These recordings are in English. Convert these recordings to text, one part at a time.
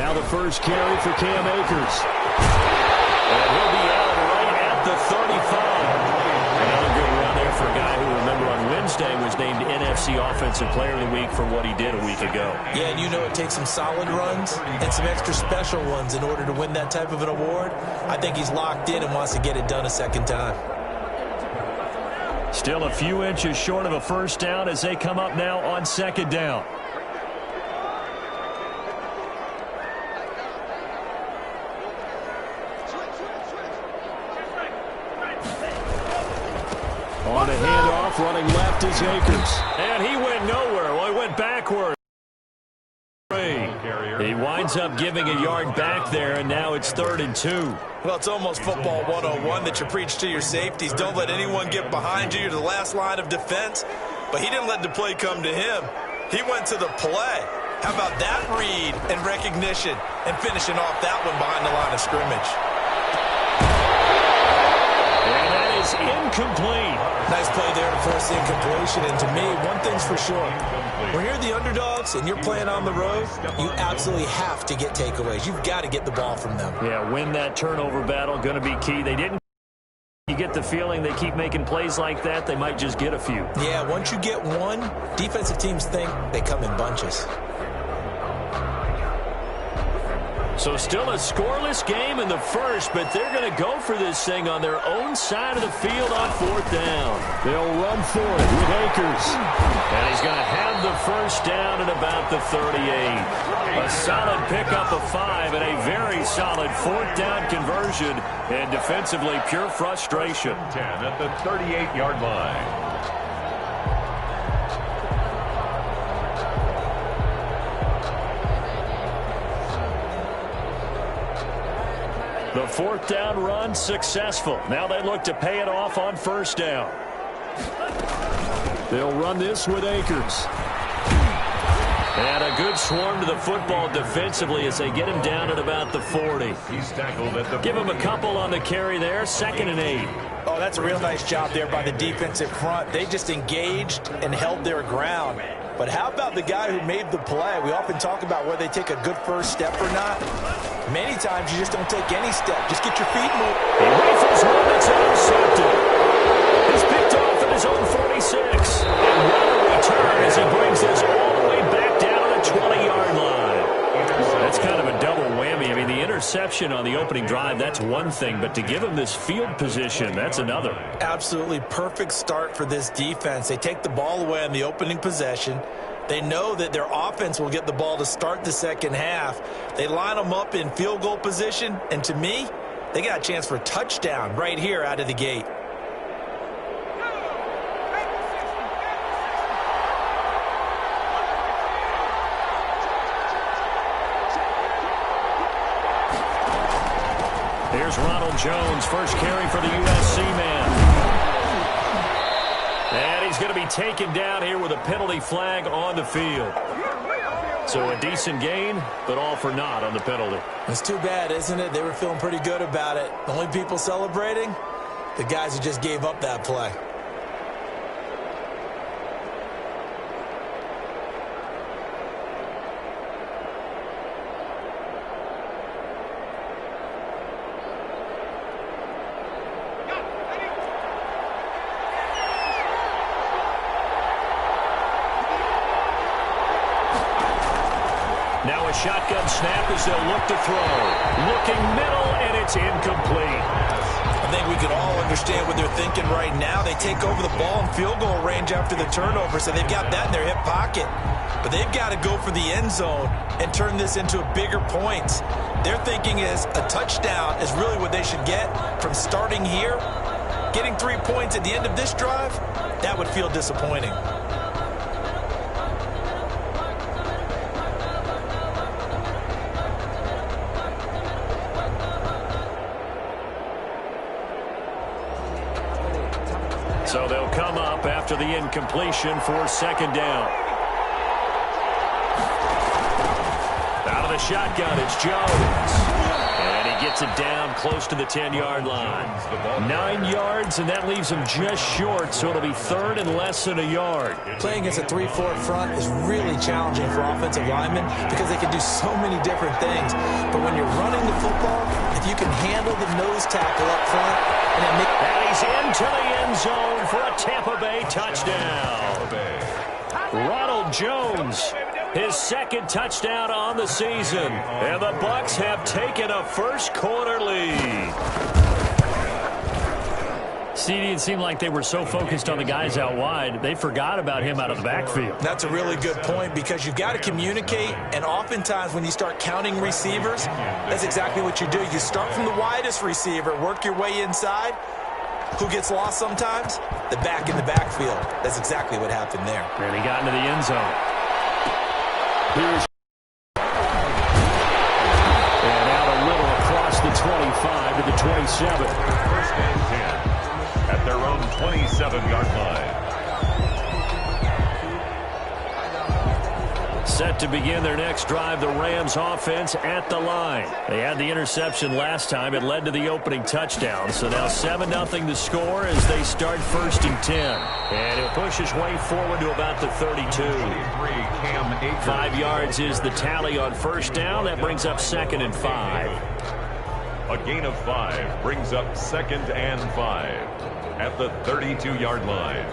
Now the first carry for Cam Akers. And he'll be out right at the 35. Another good run there for a guy who, remember, on Wednesday was named NFC Offensive Player of the Week for what he did a week ago. Yeah, and you know it takes some solid runs and some extra special ones in order to win that type of an award. I think he's locked in and wants to get it done a second time. Still a few inches short of a first down as they come up now on second down. On a handoff, running left is Akers. And he went nowhere. Well, he went backward. He winds up giving a yard back there, and now it's 3rd and 2. Well, it's almost football 101 that you preach to your safeties. Don't let anyone get behind you. You're the last line of defense. But he didn't let the play come to him. He went to the play. How about that read and recognition and finishing off that one behind the line of scrimmage? And that is incomplete. Nice play there to force the incompletion. And to me, one thing's for sure. When you're the underdogs and you're playing on the road, you absolutely have to get takeaways. You've got to get the ball from them. Yeah, win that turnover battle, going to be key. They didn't. You get the feeling they keep making plays like that, they might just get a few. Yeah, once you get one, defensive teams think they come in bunches. So still a scoreless game in the first, but they're going to go for this thing on their own side of the field on 4th down. They'll run for it with Akers. And he's going to have the first down at about the 38. A solid pickup of 5 and a very solid 4th down conversion. And defensively, pure frustration. 10 at the 38-yard line. The 4th down run successful. Now they look to pay it off on 1st down. They'll run this with Akers. And a good swarm to the football defensively as they get him down at about the 40. He's tackled at the Give him a couple on the carry there. 2nd and 8. Oh, that's a real nice job there by the defensive front. They just engaged and held their ground. But how about the guy who made the play? We often talk about whether they take a good first step or not. Many times you just don't take any step. Just get your feet moving. He rifles one that's intercepted. He's picked off at his own 46. And what a return as he brings this all the way back down to the 20-yard line. That's kind of a double whammy. I mean, the interception on the opening drive, that's one thing. But to give him this field position, that's another. Absolutely perfect start for this defense. They take the ball away on the opening possession. They know that their offense will get the ball to start the second half. They line them up in field goal position, and to me, they got a chance for a touchdown right here out of the gate. Here's Ronald Jones, first carry for the USC man. And he's going to be taken down here with a penalty flag on the field. So a decent gain, but all for naught on the penalty. It's too bad, isn't it? They were feeling pretty good about it. The only people celebrating, the guys who just gave up that play. Now a shotgun snap as they'll look to throw. Looking middle, and it's incomplete. I think we could all understand what they're thinking right now. They take over the ball in field goal range after the turnover, so they've got that in their hip pocket. But they've got to go for the end zone and turn this into a bigger points. Their thinking is a touchdown is really what they should get from starting here. Getting 3 points at the end of this drive, that would feel disappointing. So they'll come up after the incompletion for second down. Out of the shotgun, it's Jones. And he he gets it down close to the 10-yard line. 9 yards, and that leaves him just short, so it'll be third and less than a yard. Playing against a 3-4 front is really challenging for offensive linemen because they can do so many different things. But when you're running the football, if you can handle the nose tackle up front, and he's into the end zone for a Tampa Bay touchdown. Ronald Jones, his second touchdown on the season. And the Bucs have taken a first-quarter lead. CD, it seemed like they were so focused on the guys out wide, they forgot about him out of the backfield. That's a really good point because you've got to communicate, and oftentimes when you start counting receivers, that's exactly what you do. You start from the widest receiver, work your way inside. Who gets lost sometimes? The back in the backfield. That's exactly what happened there. And he got into the end zone. Here's and out a little across the 25 to the 27. First and 10 at their own 27-yard line. Set to begin their next drive, the Rams offense at the line. They had the interception last time. It led to the opening touchdown. So now 7-0 to score as they start first and 10. And he'll push his way forward to about the 32. 5 yards is the tally on first down. That brings up 2nd and 5. A gain of 5 brings up 2nd and 5 at the 32-yard line.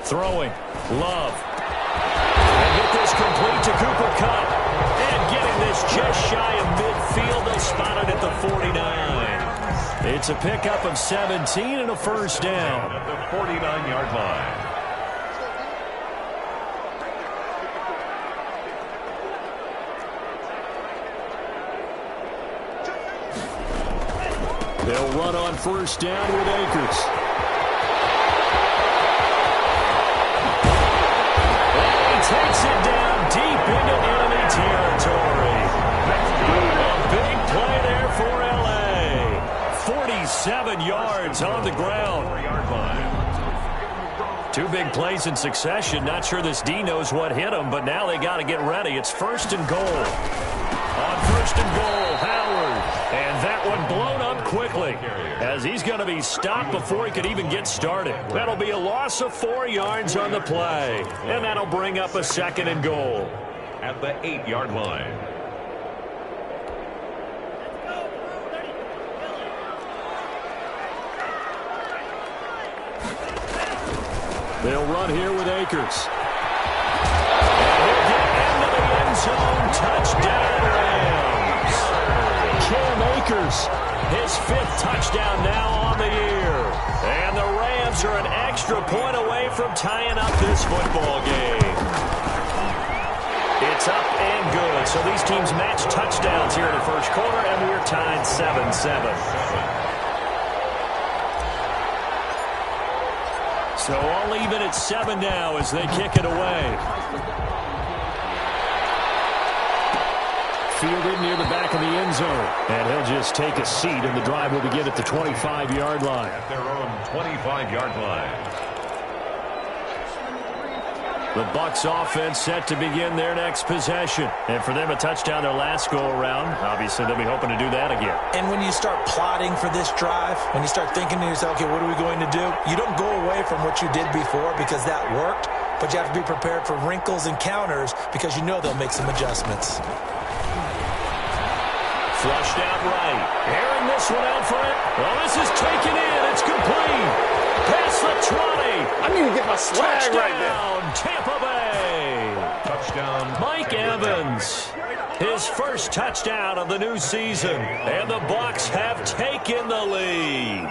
Throwing, Love. And get this complete to Cooper Kupp. And getting this just shy of midfield. They'll spot it at the 49. It's a pickup of 17 and a first down. At the 49-yard line. They'll run on first down with Akers. Takes it down deep into enemy territory. A big play there for L.A. 47 yards on the ground. 4-yard line. 2 big plays in succession. Not sure this D knows what hit him, but now they got to get ready. It's first and goal. On first and goal, Howard. And that one blown up quickly as he's going to be stopped before he could even get started. That'll be a loss of 4 yards on the play. And that'll bring up a 2nd and goal. At the 8-yard line. They'll run here with Akers. And he'll get into the end zone. Touchdown, Rams. Cam Akers, his 5th touchdown now on the year. And the Rams are an extra point away from tying up this football game. It's up and good. So these teams match touchdowns here in the first quarter, and we're tied 7-7. So all even at 7 now as they kick it away. Fielded near the back of the end zone. And he'll just take a seat, and the drive will begin at the 25-yard line. At their own 25-yard line. The Bucs offense set to begin their next possession. And for them, a touchdown their last go-around. Obviously, they'll be hoping to do that again. And when you start plotting for this drive, when you start thinking to yourself, okay, what are we going to do? You don't go away from what you did before because that worked, but you have to be prepared for wrinkles and counters because you know they'll make some adjustments. Flushed out right. Airing this one out for it. Well, this is taken in. It's complete. Past the 20. I need to get my swag Touchdown, right there. Tampa Bay. Touchdown. Mike Evans. His first touchdown of the new season. And the Bucs have taken the lead.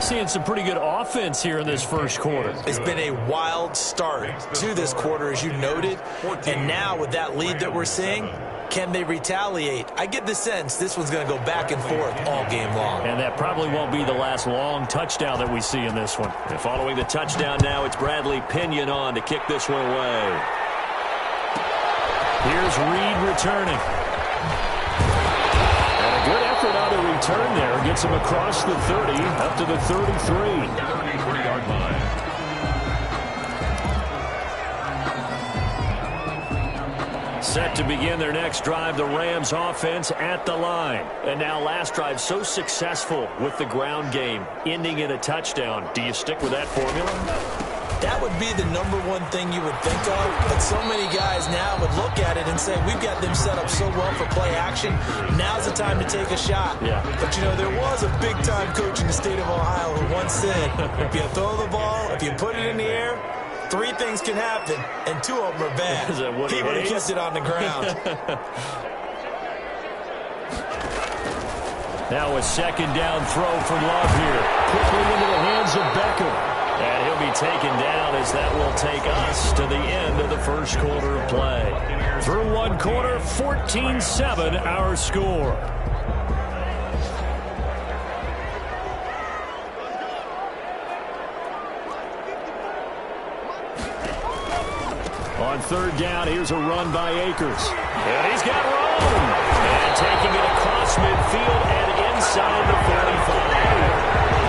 Seeing some pretty good offense here in this first quarter. It's been a wild start to this quarter, as you noted. And now with that lead that we're seeing, can they retaliate? I get the sense this one's going to go back and forth all game long. And that probably won't be the last long touchdown that we see in this one. And following the touchdown now, it's Bradley Pinion on to kick this one away. Here's Reed returning. And a good effort on the return there. Gets him across the 30, up to the 33. 33-yard line. Set to begin their next drive, the Rams offense at the line. And now last drive so successful with the ground game, ending in a touchdown. Do you stick with that formula? That would be the #1 thing you would think of, but so many guys now would look at it and say, we've got them set up so well for play action, now's the time to take a shot. Yeah. But, you know, there was a big-time coach in the state of Ohio who once said, if you throw the ball, if you put it in the air, 3 things can happen, and 2 of them are bad. He would have kept it on the ground. Now a second down throw for Love here. Quickly into the hands of Beckham. And he'll be taken down as that will take us to the end of the first quarter of play. Through one quarter, 14-7 our score. On third down, here's a run by Akers. And he's got room. And taking it across midfield and inside the 45.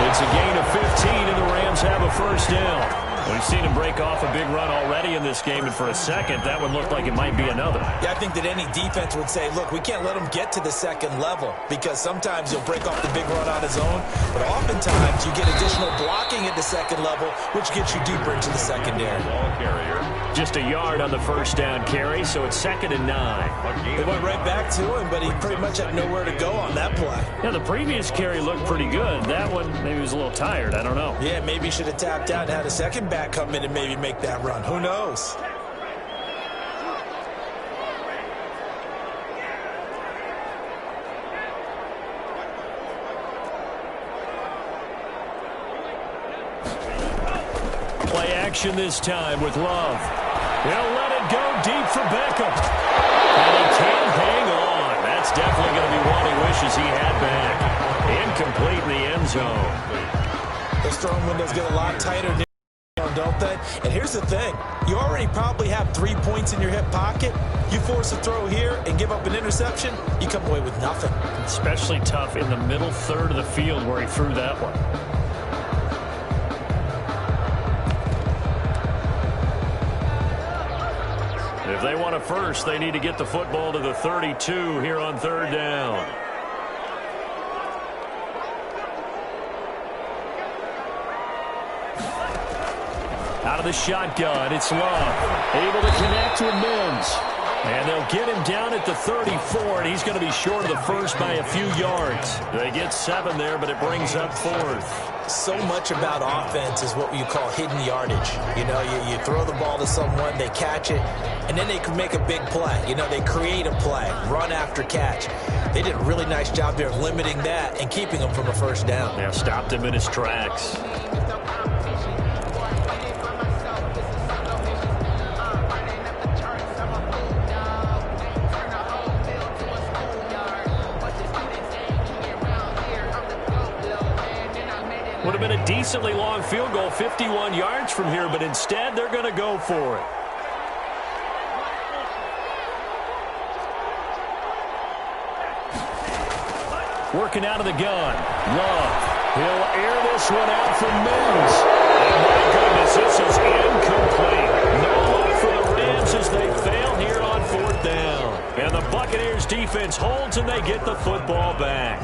It's a gain of 15, and the Rams have a first down. We've seen him break off a big run already in this game, and for a second, that one looked like it might be another. Yeah, I think that any defense would say, look, we can't let him get to the second level, because sometimes he'll break off the big run on his own, but oftentimes you get additional blocking at the second level, which gets you deeper into the secondary. Ball carrier. Just a yard on the first down carry, so it's 2nd and 9. They went right back to him, but he pretty much had nowhere to go on that play. Yeah, the previous carry looked pretty good. That one, maybe he was a little tired. I don't know. Yeah, maybe he should have tapped out and had a second back come in and maybe make that run. Who knows? Play action this time with Love. He'll let it go deep for Beckham. And he can't hang on. That's definitely going to be one he wishes he had back. Incomplete in the end zone. Those throwing windows get a lot tighter now, don't they? And here's the thing. You already probably have 3 points in your hip pocket. You force a throw here and give up an interception, you come away with nothing. Especially tough in the middle third of the field where he threw that one. If they want a first, they need to get the football to the 32 here on third down. Out of the shotgun, it's Love. Able to connect with Mims. And they'll get him down at the 34, and he's going to be short of the first by a few yards. They get 7 there, but it brings up 4th. So much about offense is what you call hidden yardage. You know, you throw the ball to someone, they catch it, and then they can make a big play. You know, they create a play, run after catch. They did a really nice job there of limiting that and keeping him from a first down. Yeah, stopped him in his tracks. Would have been a decently long field goal, 51 yards from here, but instead they're going to go for it. Working out of the gun. Love. He'll air this one out for Mims. And my goodness, this is incomplete. No luck for the Rams as they fail here on 4th down. And the Buccaneers defense holds and they get the football back.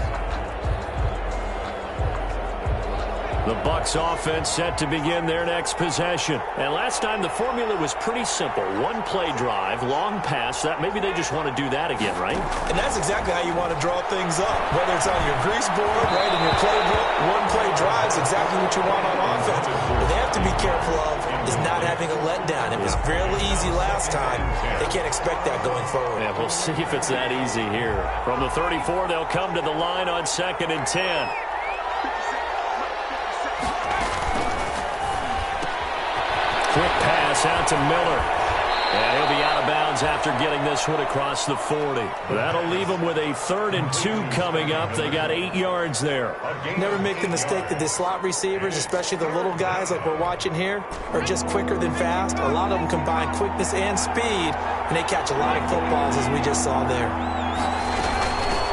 The Bucs offense set to begin their next possession. And last time the formula was pretty simple. One play drive, long pass. That maybe they just want to do that again, right? And that's exactly how you want to draw things up. Whether it's on your grease board, right, in your playbook, one play drive is exactly what you want on offense. What they have to be careful of is not having a letdown. It was fairly easy last time. They can't expect that going forward. Yeah, we'll see if it's that easy here. From the 34, they'll come to the line on 2nd and 10. Quick pass out to Miller. And he'll be out of bounds after getting this one across the 40. That'll leave them with a 3rd and 2 coming up. They got 8 yards there. Never make the mistake that the slot receivers, especially the little guys like we're watching here, are just quicker than fast. A lot of them combine quickness and speed, and they catch a lot of footballs, as we just saw there.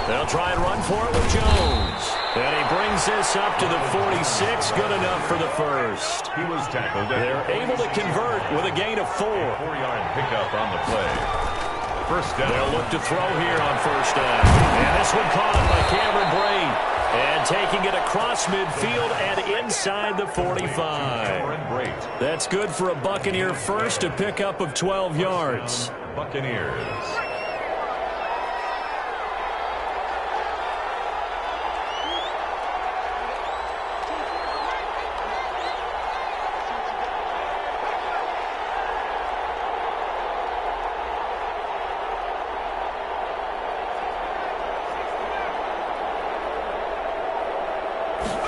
They'll try and run for it with Jones. And he brings this up to the 46. Good enough for the first. He was tackled. They're able to convert with a gain of 4. 4-yard pickup on the play. First down. They'll look to throw here on first down. And this one caught by Cameron Brate. And taking it across midfield and inside the 45. Cameron Brate. That's good for a Buccaneer first, a pickup of 12 yards. Buccaneers.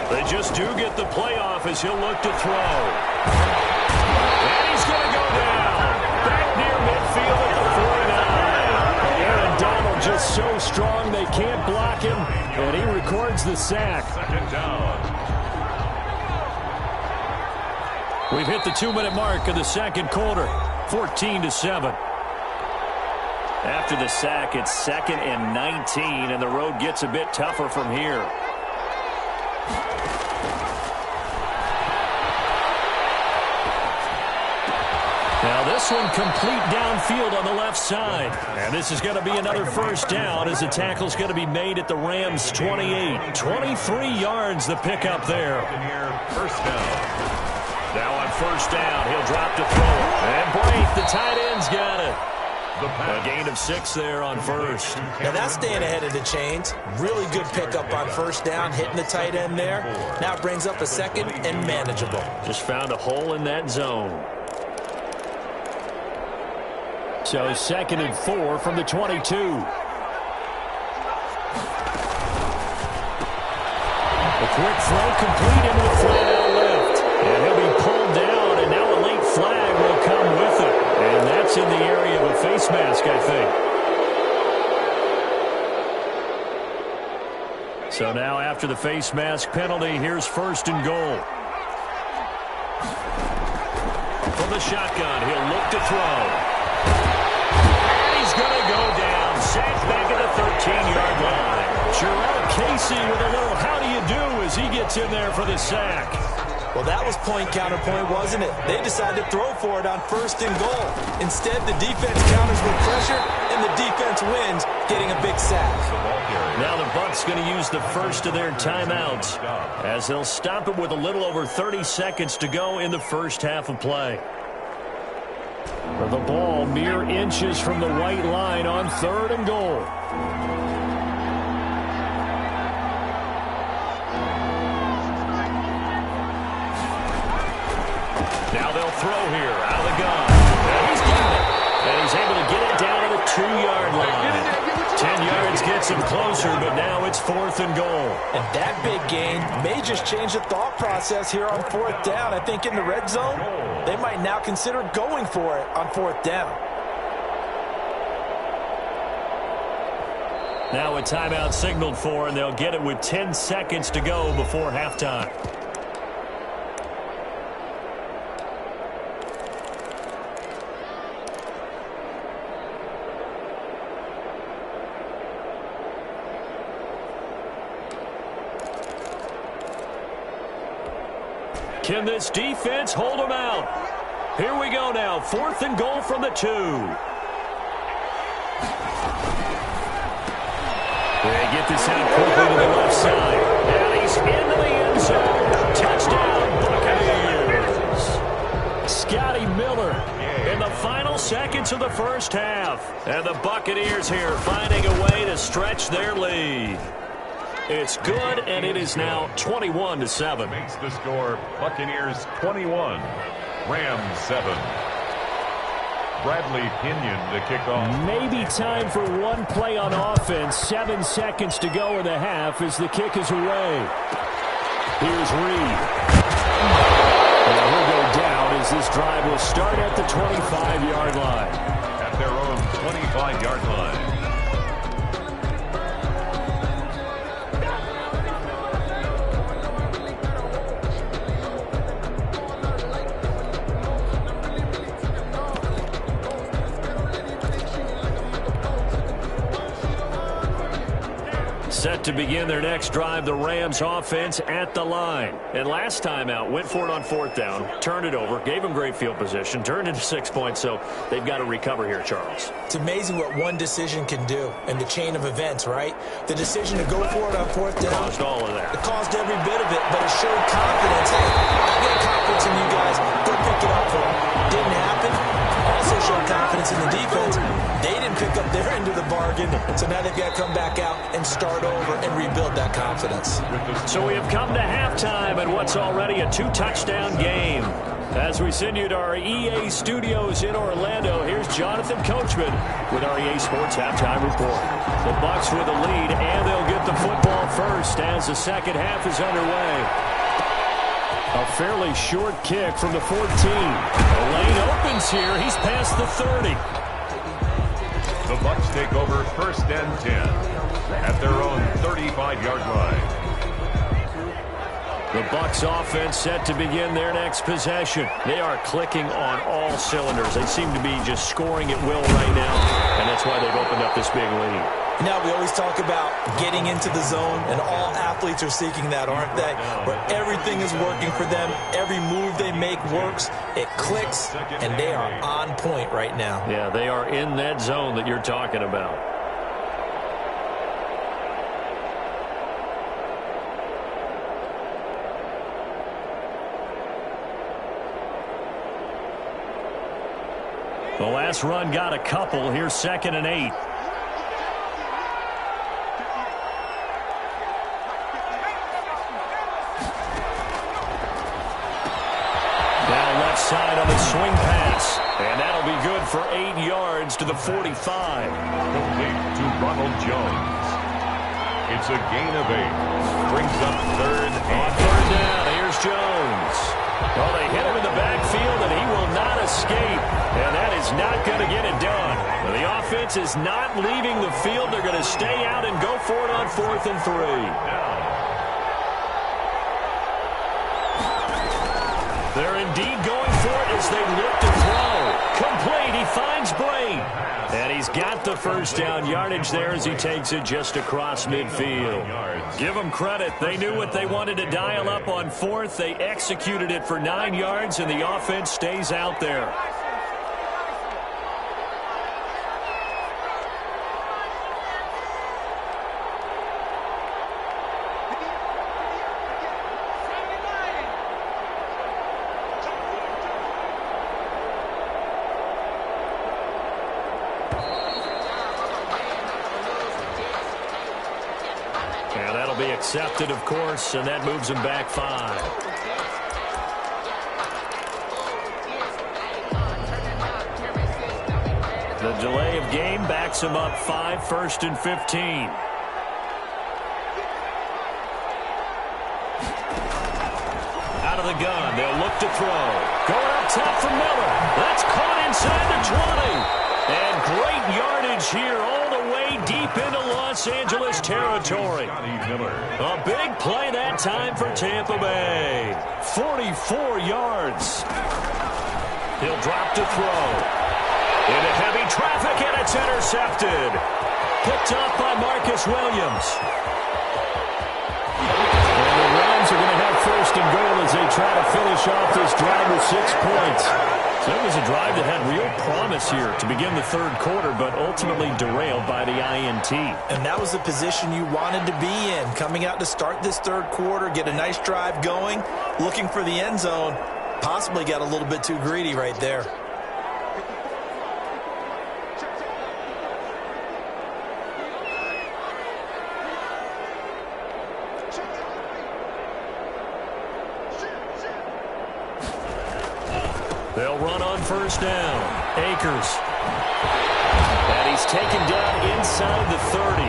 They just do get the playoff as he'll look to throw. And he's going to go down. Back near midfield at the 49. Aaron Donald just so strong they can't block him, and he records the sack. Second down. We've hit the 2-minute mark of the second quarter, 14-7. After the sack, it's 2nd and 19, and the road gets a bit tougher from here. Now this one complete downfield on the left side. And this is going to be another first down as the tackle's going to be made at the Rams' 28. 23 yards the pickup there. First down. Now on first down, he'll drop to throw it. And Brate, the tight end's got it. A gain of 6 there on first. Now that's staying ahead of the chains. Really good pickup on first down, hitting the tight end there. Now it brings up a 2nd and manageable. Just found a hole in that zone. So 2nd and 4 from the 22. A quick throw complete into the flat out left. And he'll be pulled down, and now a late flag will come with it. And that's in the area of a face mask, I think. So now after the face mask penalty, here's 1st and goal. From the shotgun, he'll look to throw. Going to go down, sacked back at the 13-yard line. Jurrell Casey with a little how do you do as he gets in there for the sack. Well, that was point counterpoint, wasn't it? They decided to throw for it on 1st and goal. Instead, the defense counters with pressure, and the defense wins, getting a big sack. Now the Bucs going to use the first of their timeouts as they'll stop it with a little over 30 seconds to go in the first half of play. The ball mere inches from the white line on 3rd and goal. Now they'll throw here out of the gun. And he's got it. And he's able to get it down to the 2-yard line. 10 yards gets him closer, but now it's 4th and goal. And that big gain may just change the thought process here on 4th down. I think in the red zone, they might now consider going for it on 4th down. Now a timeout signaled for, and they'll get it with 10 seconds to go before halftime. Can this defense hold them out? Here we go now. 4th and goal from the 2. They get this out quickly to the left side. And he's into the end zone. Touchdown, Buccaneers. Scotty Miller in the final seconds of the first half. And the Buccaneers here finding a way to stretch their lead. It's good, and it is now 21-7. Makes the score Buccaneers 21, Rams 7. Bradley Pinion to kick off. Maybe time for one play on offense. 7 seconds to go in the half as the kick is away. Here's Reed. And he'll go down as as this drive will start at the 25-yard line. At their own 25-yard line. Set to begin their next drive, the Rams offense at the line. And last time out, went for it on 4th down, turned it over, gave them great field position, turned into 6 points, so they've got to recover here, Charles. It's amazing what one decision can do in the chain of events, right? The decision to go for it on 4th down. Caused all of that. It caused every bit of it, but it showed confidence. Hey, I got confidence in you guys. Go pick it up for them. Didn't happen. Also showed confidence in the defense. They didn't pick up their end of the bargain, so now they've got to come back out and start over and rebuild that confidence. So we have come to halftime in what's already a 2-touchdown game. As we send you to our EA studios in Orlando, here's Jonathan Coachman with our EA Sports Halftime Report. The Bucs with the lead, and they'll get the football first as the second half is underway. A fairly short kick from the 14. The lane opens here. He's past the 30. The Bucs take over 1st and 10 at their own 35-yard line. The Bucs offense set to begin their next possession. They are clicking on all cylinders. They seem to be just scoring at will right now, and that's why they've opened up this big lead. Now we always talk about getting into the zone, and all athletes are seeking that, aren't they? Where everything is working for them, every move they make works, it clicks, and they are on point right now. Yeah, they are in that zone that you're talking about. The last run got a couple. Here's 2nd and 8. Side on the swing pass, and that'll be good for 8 yards to the 45. Complete to Ronald Jones. It's a gain of 8. Brings up 3rd and on 3rd down. Here's Jones. Well, they hit him in the backfield, and he will not escape, and that is not going to get it done. The offense is not leaving the field. They're going to stay out and go for it on 4th and 3. They're indeed going for it as they look to throw. Complete. He finds Brain. And he's got the first down yardage there as he takes it just across midfield. Give them credit. They knew what they wanted to dial up on 4th. They executed it for 9 yards, and the offense stays out there. Accepted, of course, and that moves him back 5. The delay of game backs him up 5, 1st and 15. Out of the gun, they'll look to throw. Going up top for Miller. That's caught inside the 20. And great yardage here all the way deep into Los Angeles territory. A big play that time for Tampa Bay. 44 yards. He'll drop to throw. Into heavy traffic, and it's intercepted. Picked up by Marcus Williams. And the Rams are going to have 1st and goal as they try to finish off this drive with 6 points. So it was a drive that had real promise here to begin the 3rd quarter, but ultimately derailed by the INT. And that was the position you wanted to be in, coming out to start this 3rd quarter, get a nice drive going, looking for the end zone. Possibly got a little bit too greedy right there. They'll run on 1st down. Akers. And he's taken down inside the 30.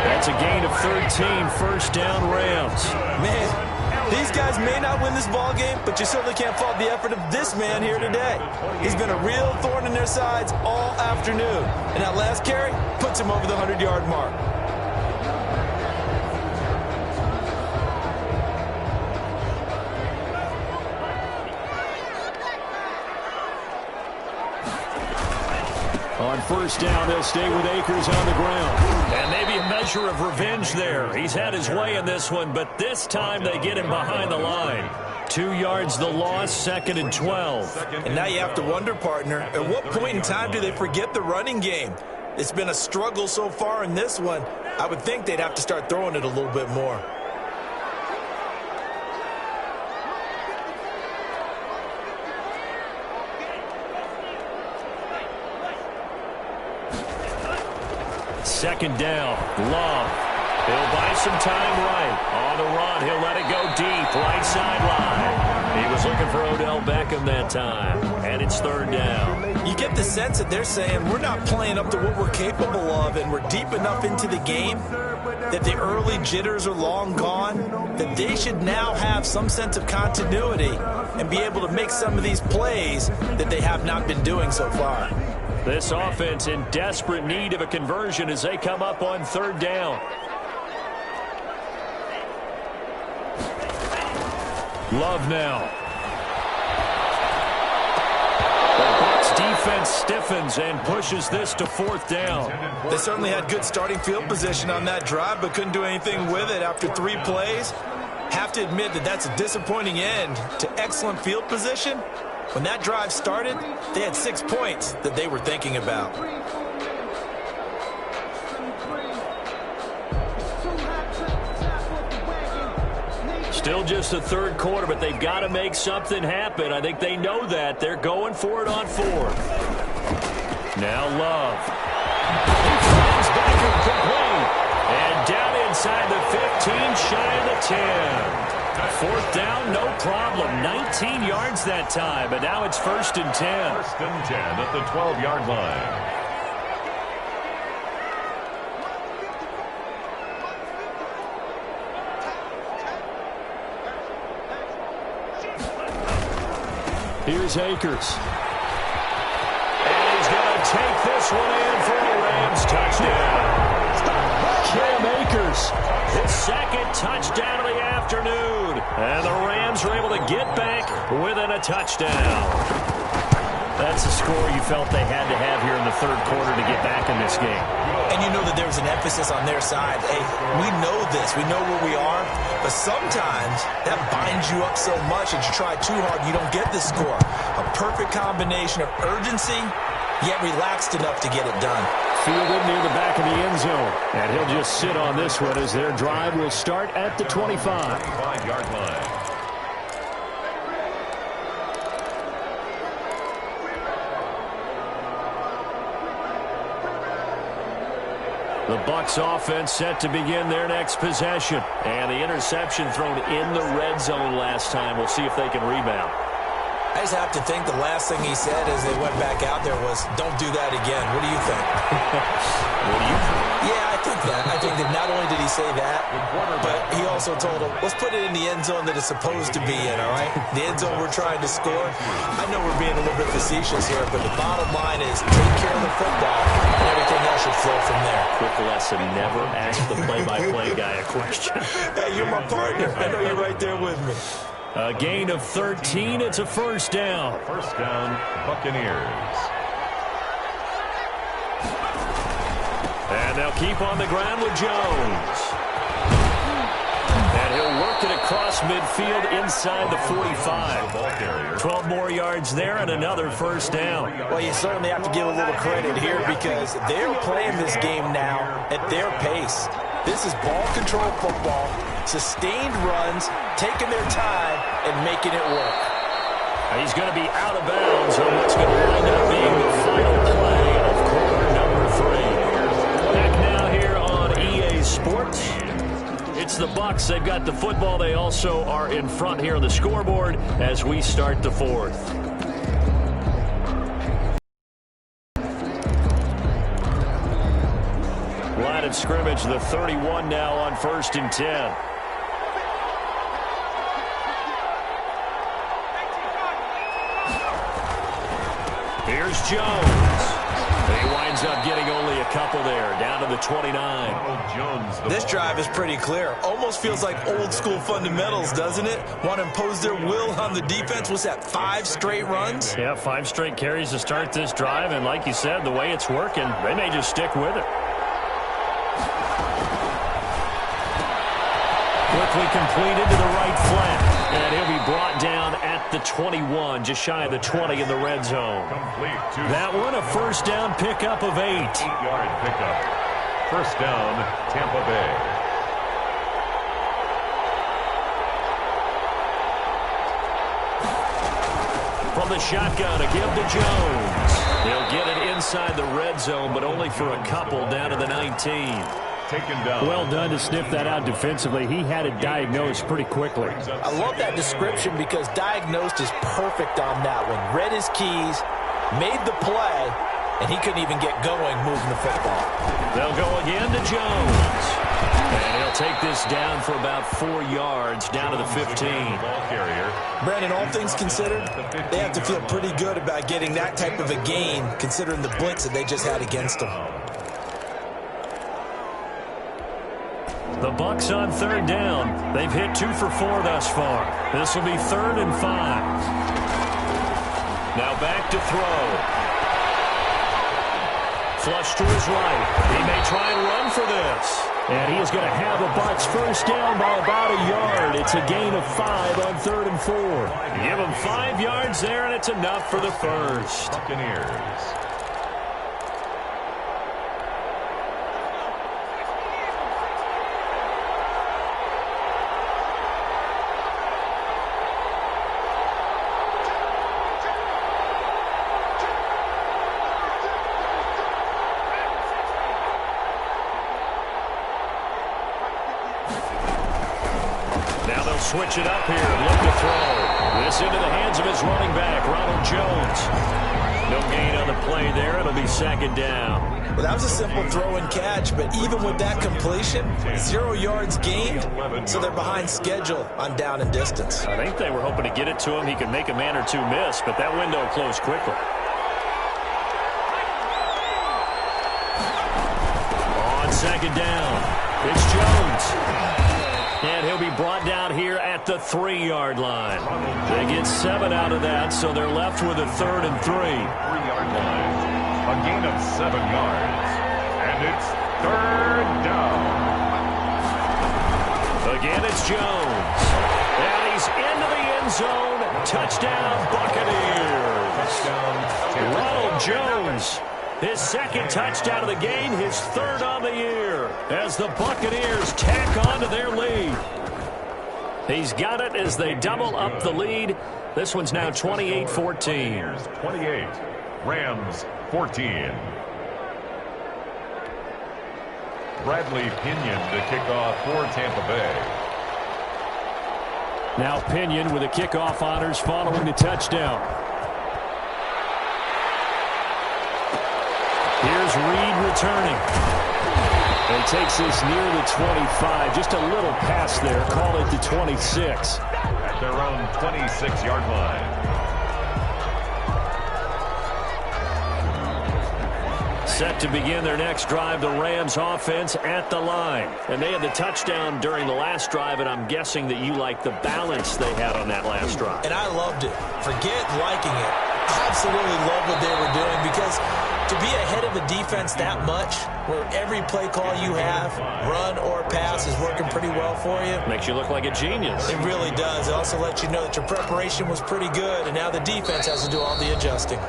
That's a gain of 13. 1st down Rams. Man, These guys may not win this ball game, but you certainly can't fault the effort of this man here today. He's been a real thorn in their sides all afternoon, and that last carry puts him over the 100-yard mark. On first down, they'll stay with Akers on the ground. And maybe a measure of revenge there. He's had his way in this one, but this time they get him behind the line. 2 yards the loss, 2nd and 12. And now you have to wonder, partner, at what point in time do they forget the running game? It's been a struggle so far in this one. I would think they'd have to start throwing it a little bit more. Second down, Love. He'll buy some time right. On the run, he'll let it go deep, right sideline. He was looking for Odell Beckham that time, and it's 3rd down. You get the sense that they're saying we're not playing up to what we're capable of, and we're deep enough into the game that the early jitters are long gone, that they should now have some sense of continuity and be able to make some of these plays that they have not been doing so far. This offense in desperate need of a conversion as they come up on 3rd down. Love now. The Bucs defense stiffens and pushes this to 4th down. They certainly had good starting field position on that drive, but couldn't do anything with it after 3 plays. Have to admit that that's a disappointing end to excellent field position. When that drive started, they had 6 points that they were thinking about. Still just the 3rd quarter, but they've got to make something happen. I think they know that. They're going for it on 4th. Now Love. He flies back incomplete. And down inside the 15, shy of the 10. 4th down, no problem. 19 yards that time, but now it's 1st and 10. 1st and 10 at the 12-yard line. Here's Akers. And he's going to take this one in for a Rams touchdown. Cam Akers, his 2nd touchdown of the afternoon. And the Rams are able to get back within a touchdown. That's a score you felt they had to have here in the 3rd quarter to get back in this game. And you know that there's an emphasis on their side. Hey, we know this. We know where we are. But sometimes that binds you up so much that you try too hard, you don't get the score. A perfect combination of urgency, yet relaxed enough to get it done. Fielded near the back of the end zone. And he'll just sit on this one as their drive will start at the 25. 25-yard line. The Bucs offense set to begin their next possession. And the interception thrown in the red zone last time. We'll see if they can rebound. I just have to think the last thing he said as they went back out there was, don't do that again. What do you think? What do you think? Yeah, I think that. I think that not only did he say that, but he also told him, let's put it in the end zone that it's supposed to be in, all right? The end zone we're trying to score. I know we're being a little bit facetious here, but the bottom line is take care of the football, and everything else should flow from there. Quick lesson, never ask the play-by-play guy a question. Hey, you're my partner. I know you're right there with me. A gain of 13. It's a 1st down. 1st down, Buccaneers. And they'll keep on the ground with Jones. And he'll work it across midfield inside the 45. 12 more yards there and another 1st down. Well, you certainly have to give a little credit here because they're playing this game now at their pace. This is ball control football, sustained runs, taking their time, and making it work. He's going to be out of bounds on what's going to wind up being the final play of quarter number 3. Back now here on EA Sports. It's the Bucs. They've got the football. They also are in front here on the scoreboard as we start the 4th. Line of scrimmage, the 31 now on 1st and 10. Here's Jones. He winds up getting only a couple there, down to the 29. This drive is pretty clear. Almost feels like old school fundamentals, doesn't it? Want to impose their will on the defense. What's that, 5 straight runs? Yeah, 5 straight carries to start this drive, and like you said, the way it's working, they may just stick with it. Quickly completed to the right flat, and he'll be brought down at the 21, just shy of the 20 in the red zone. That one, a first down pickup of 8. 8-yard pickup. First down, Tampa Bay. From the shotgun, a give to Jones. He'll get it inside the red zone, but only for a couple, down to the 19. Taken down. Well done to sniff that out defensively. He had it diagnosed pretty quickly. I love that description because diagnosed is perfect on that one. Read his keys, made the play, and he couldn't even get going moving the football. They'll go again to Jones. And he'll take this down for about 4 yards, down to the 15. Ball carrier. Brandon, all things considered, they have to feel pretty good about getting that type of a gain considering the blitz that they just had against them. The Bucs on third down. They've hit 2 for 4 thus far. This will be 3rd and 5. Now back to throw. Flush to his right. He may try and run for this. And he is going to have the Bucs first down by about a yard. It's a gain of 5 on 3rd and 4. Give him 5 yards there, and it's enough for the first. Buccaneers. Switch it up here and look to throw. This into the hands of his running back, Ronald Jones. No gain on the play there. It'll be 2nd down. Well, that was a simple throw and catch, but even with that completion, 0 yards gained, so they're behind schedule on down and distance. I think they were hoping to get it to him. He could make a man or two miss, but that window closed quickly. On 2nd down, it's Jones. And he'll be brought down here at the 3-yard line. They get 7 out of that, so they're left with a 3rd and 3. 3-yard line. A gain of 7 yards. And it's 3rd down. Again, it's Jones. And he's into the end zone. Touchdown, Buccaneers. Touchdown. Ronald Jones. His 2nd touchdown of the game, his 3rd on the year, as the Buccaneers tack on to their lead. He's got it as they double up the lead. This one's now 28-14. 28, Rams 14. Bradley Pinion to kick off for Tampa Bay. Now Pinion with the kickoff honors following the touchdown. Here's Reed returning. He takes this near the 25. Just a little pass there. Call it the 26. At their own 26-yard line. Set to begin their next drive, the Rams offense at the line. And they had the touchdown during the last drive, and I'm guessing that you like the balance they had on that last drive. And I loved it. Forget liking it. Absolutely love what they were doing, because to be ahead of a defense that much, where every play call you have, run or pass, is working pretty well for you. Makes you look like a genius. It really does. It also lets you know that your preparation was pretty good, and now the defense has to do all the adjusting.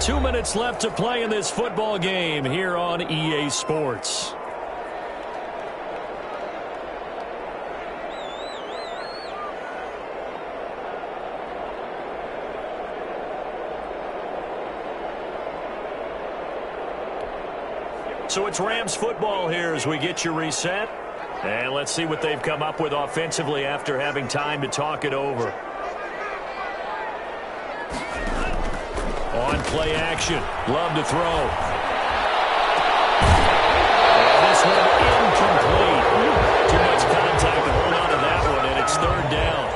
2 minutes left to play in this football game here on EA Sports. So it's Rams football here as we get you reset. And let's see what they've come up with offensively after having time to talk it over. On play action. Love to throw. And this one incomplete. Too much contact to hold on to that one, and it's 3rd down.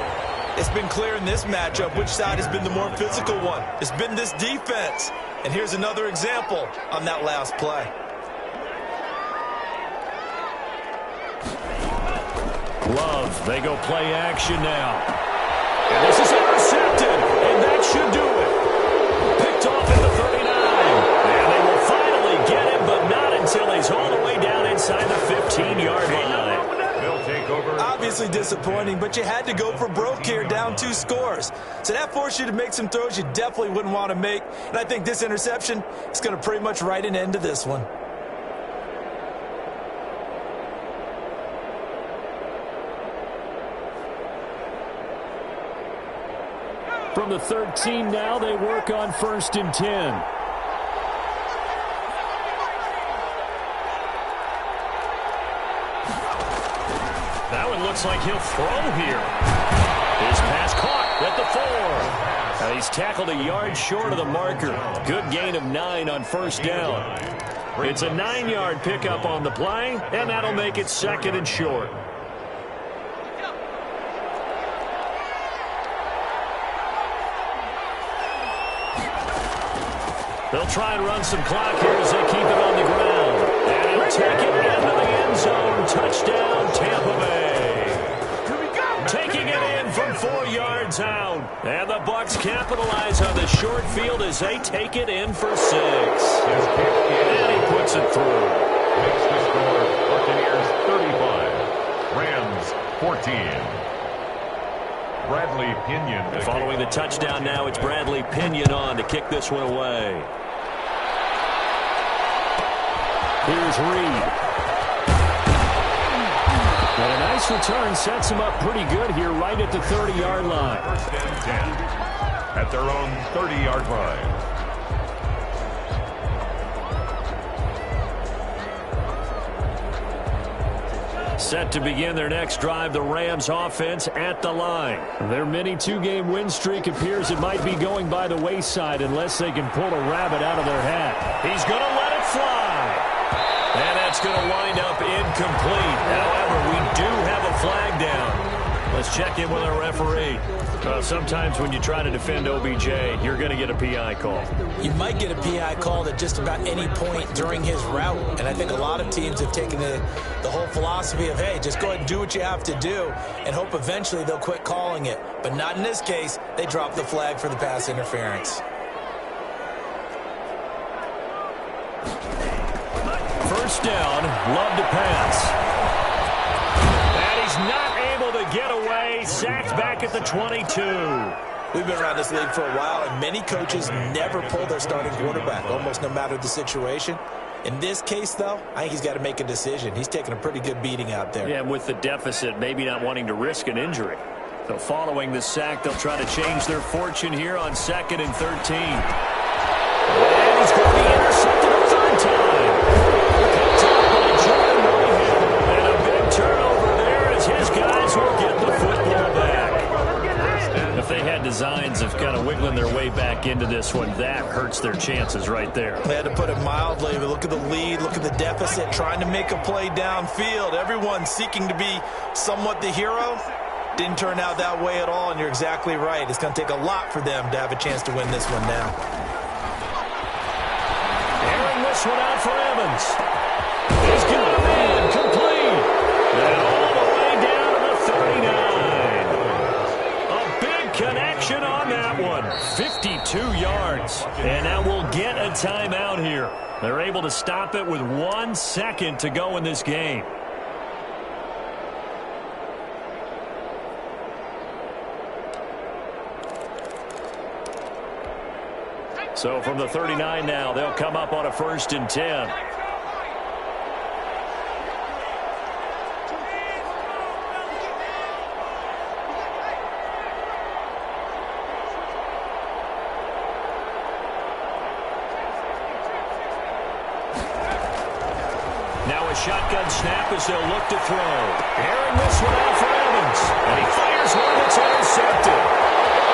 It's been clear in this matchup which side has been the more physical one. It's been this defense. And here's another example on that last play. Love, they go play action now. And this is intercepted, and that should do it. Picked off at the 39. And they will finally get him, but not until he's all the way down inside the 15-yard line. They'll take over. Obviously disappointing, but you had to go for broke here, down 2 scores. So that forced you to make some throws you definitely wouldn't want to make. And I think this interception is going to pretty much write an end to this one. From the 13 now, they work on 1st and 10. That one looks like he'll throw here. His pass caught at the 4. He's tackled a yard short of the marker. Good gain of 9 on 1st down. It's a 9-yard pickup on the play, and that'll make it 2nd and short. They'll try and run some clock here as they keep it on the ground. And he'll take it into the end zone. Touchdown, Tampa Bay. Taking it in from 4 yards out. And the Bucs capitalize on the short field as they take it in for 6. And he puts it through. Makes the score Buccaneers 35, Rams 14. Bradley Pinion. Following the touchdown now, it's Bradley Pinion on to kick this one away. Here's Reed. And a nice return sets him up pretty good here right at the 30-yard line. 1st and 10 at their own 30-yard line. Set to begin their next drive, the Rams offense at the line. Their mini 2-game win streak appears it might be going by the wayside unless they can pull a rabbit out of their hat. He's going to let it fly. And that's going to wind up incomplete. However, we do have a flag down. Let's check in with our referee. Sometimes when you try to defend OBJ, you're going to get a PI call. You might get a PI called at just about any point during his route. And I think a lot of teams have taken the whole philosophy of, hey, just go ahead and do what you have to do and hope eventually they'll quit calling it. But not in this case. They dropped the flag for the pass interference. First down, Love to pass. And he's not able to get away. Sacked back at the 22. We've been around this league for a while, and many coaches never pull their starting quarterback, almost no matter the situation. In this case, though, I think he's got to make a decision. He's taking a pretty good beating out there. Yeah, with the deficit, maybe not wanting to risk an injury. So following the sack, they'll try to change their fortune here on 2nd and 13. And he's going to be intercepted a 3rd time. And a big turnover there as his guys will get the football back. If they had designs of kind of wiggling their way back into this one, that hurts their chances right there. They had to put it mildly, but look at the lead, look at the deficit, trying to make a play downfield. Everyone seeking to be somewhat the hero. Didn't turn out that way at all, and you're exactly right. It's going to take a lot for them to have a chance to win this one now. Airing this one out for Evans. He's got him in, complete. And all the way down to the 39. A big connection on that one. 52 yards. And now we'll get a timeout here. They're able to stop it with 1 second to go in this game. So from the 39 now, they'll come up on a 1st and 10. Now a shotgun snap as they'll look to throw. Airing this one out for Evans. And he fires one that's intercepted.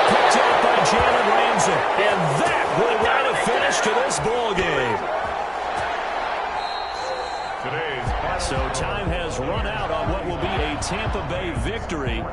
Picked up by Jalen Ramsey. And that will write a finish to this ball game. So time has run out on what will be a Tampa Bay victory.